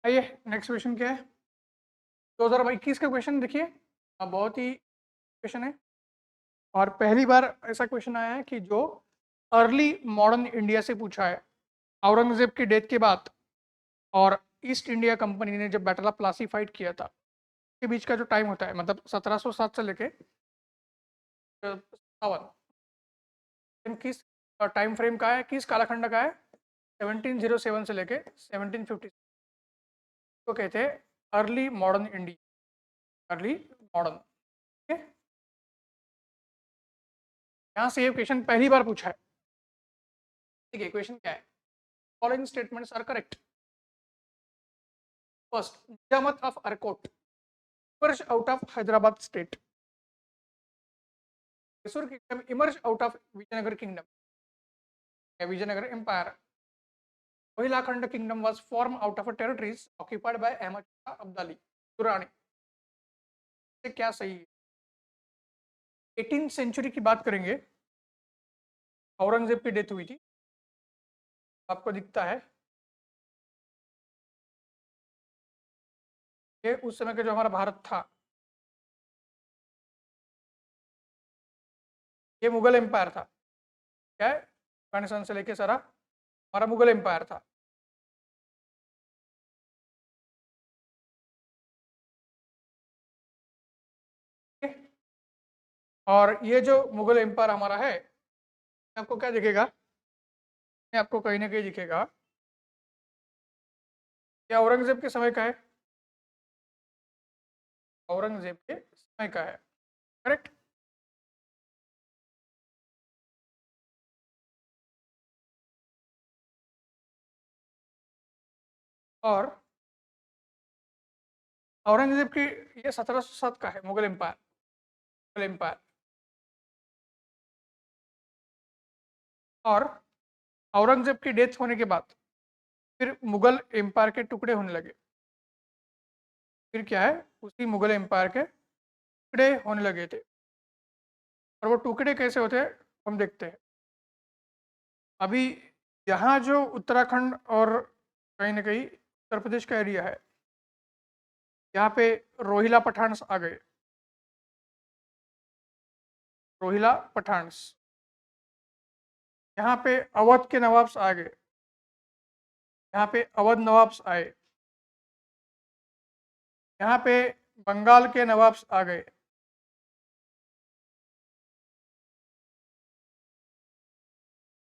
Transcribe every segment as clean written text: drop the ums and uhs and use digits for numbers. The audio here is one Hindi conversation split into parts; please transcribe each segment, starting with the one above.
आइए नेक्स्ट क्वेश्चन क्या है। 2021 का क्वेश्चन देखिए। बहुत ही क्वेश्चन है और पहली बार ऐसा क्वेश्चन आया है कि जो अर्ली मॉडर्न इंडिया से पूछा है। औरंगजेब की डेथ के बाद और ईस्ट इंडिया कंपनी ने जब बैटल ऑफ प्लासी फाइट किया था के बीच का जो टाइम होता है, मतलब 1707 से लेके 57, किस टाइम फ्रेम का है, किस कालखंड का है? 1707 से लेके 1750 को कहते हैं early modern India. Early modern, ठीक है। यहाँ से ये क्वेश्चन पहली बार पूछा है। ठीक है, क्वेश्चन क्या है? Following statements are correct. First, Nizamat of Arcot emerged out of Hyderabad state. Mysore kingdom emerged out of Vijayanagar kingdom, Vijayanagar empire. Rohilakanda kingdom was formed out of territories occupied by Ahmad Shah Abdali, Durrani. से क्या सही है? 18th सेंचुरी की बात करेंगे। औरंगजेब की डेथ हुई थी, आपको दिखता है ये उस समय का जो हमारा भारत था, ये मुगल एम्पायर था। क्या है? अफगानिस्तान से लेके सारा हमारा मुगल एम्पायर था। और ये जो मुगल एम्पायर हमारा है, आपको क्या दिखेगा? ये आपको कहीं ना कहीं दिखेगा या औरंगजेब के समय का है। औरंगजेब के समय का है, करेक्ट। और औरंगजेब की ये 1707 का है, मुगल एम्पायर। मुगल एम्पायर और औरंगजेब की डेथ होने के बाद फिर मुगल एम्पायर के टुकड़े होने लगे। फिर क्या है, उसी मुगल एम्पायर के टुकड़े होने लगे थे। और वो टुकड़े कैसे होते हैं हम देखते हैं। अभी यहाँ जो उत्तराखंड और कहीं ना कहीं उत्तर प्रदेश का एरिया है, यहाँ पे रोहिला पठान्स आ गए। रोहिला पठान्स, यहाँ पे अवध के नवाब्स आ गए। यहाँ पे अवध नवाब्स आए। यहाँ पे बंगाल के नवाब्स आ गए।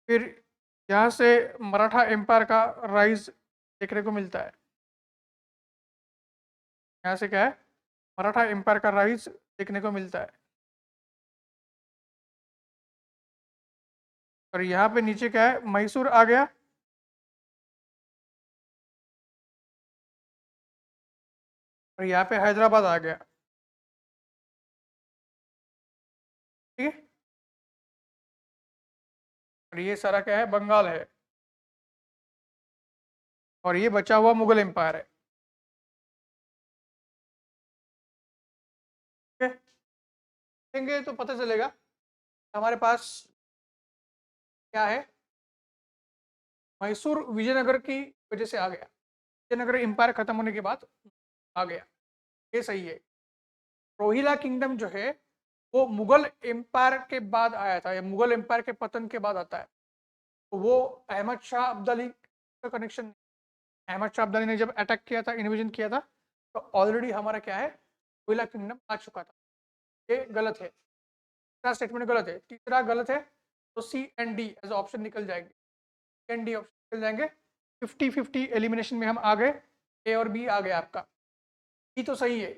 फिर यहाँ से मराठा एम्पायर का राइज देखने को मिलता है। यहाँ से क्या है, मराठा एम्पायर का राइज देखने को मिलता है। और यहाँ पे नीचे क्या है, मैसूर आ गया। और यहाँ पे हैदराबाद आ गया। ठीक है। और ये सारा क्या है, बंगाल है। और ये बचा हुआ मुगल एम्पायर है। ठीक है, देखेंगे तो पता चलेगा हमारे पास क्या है। मैसूर विजयनगर की वजह से आ गया। विजयनगर एम्पायर खत्म होने के बाद आ गया, ये सही है। रोहिला किंगडम जो है वो मुगल एम्पायर के बाद आया था, या मुगल एम्पायर के पतन के बाद आता है। तो वो अहमद शाह अब्दाली का कनेक्शन। अहमद शाह अब्दाली ने जब अटैक किया था, इन्वेजन किया था, तो ऑलरेडी हमारा क्या है, रोहिला किंगडम आ चुका था। ये गलत है, तीसरा स्टेटमेंट गलत है। तीसरा गलत है तो सी एंड डी एज ऑप्शन निकल जाएंगे। सी एंड डी ऑप्शन निकल जाएंगे। 50-50 एलिमिनेशन में हम आ गए। ए और बी आ गया आपका। बी तो सही है।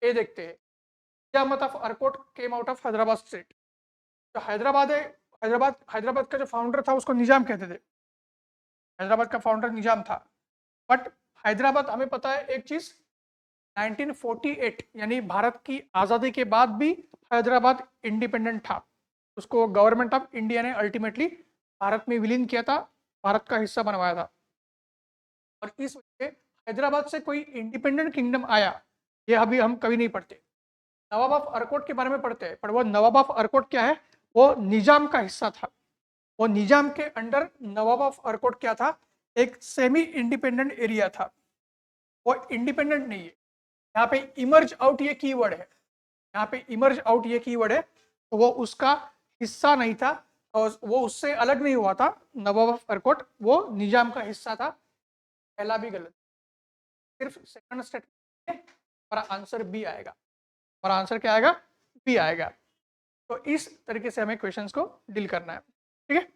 ए देखते हैं। Nizamat of Arcot came out of Hyderabad state. जो हैदराबाद है, हैदराबाद का जो फाउंडर था उसको निजाम कहते थे। हैदराबाद का फाउंडर निजाम था। बट हैदराबाद हमें पता है एक चीज, 1948 यानी भारत की आज़ादी के बाद भी हैदराबाद इंडिपेंडेंट था। उसको गवर्नमेंट ऑफ इंडिया ने अल्टीमेटली भारत में विलीन किया था, भारत का हिस्सा बनवाया था। और इस वजह से हैदराबाद से कोई इंडिपेंडेंट किंगडम आया, ये अभी हम कभी नहीं पढ़ते। नवाब ऑफ अरकोट के बारे में पढ़ते हैं, पर वो नवाब ऑफ अरकोट क्या है, वो निजाम का हिस्सा था। वो निजाम के अंडर नवाब ऑफ अरकोट क्या था, एक सेमी इंडिपेंडेंट एरिया था। वो इंडिपेंडेंट नहीं है। यहाँ पे इमर्ज आउट ये कीवर्ड है, यहाँ पे इमर्ज आउट ये कीवर्ड है, तो वो उसका हिस्सा नहीं था और वो उससे अलग नहीं हुआ था। नवाब ऑफ अरकोट वो निजाम का हिस्सा था। पहला भी गलत, सिर्फ सेकंड स्टेटमेंट और आंसर बी आएगा, और आंसर क्या आएगा? बी आएगा। तो इस तरीके से हमें क्वेश्चंस को डील करना है, ठीक है।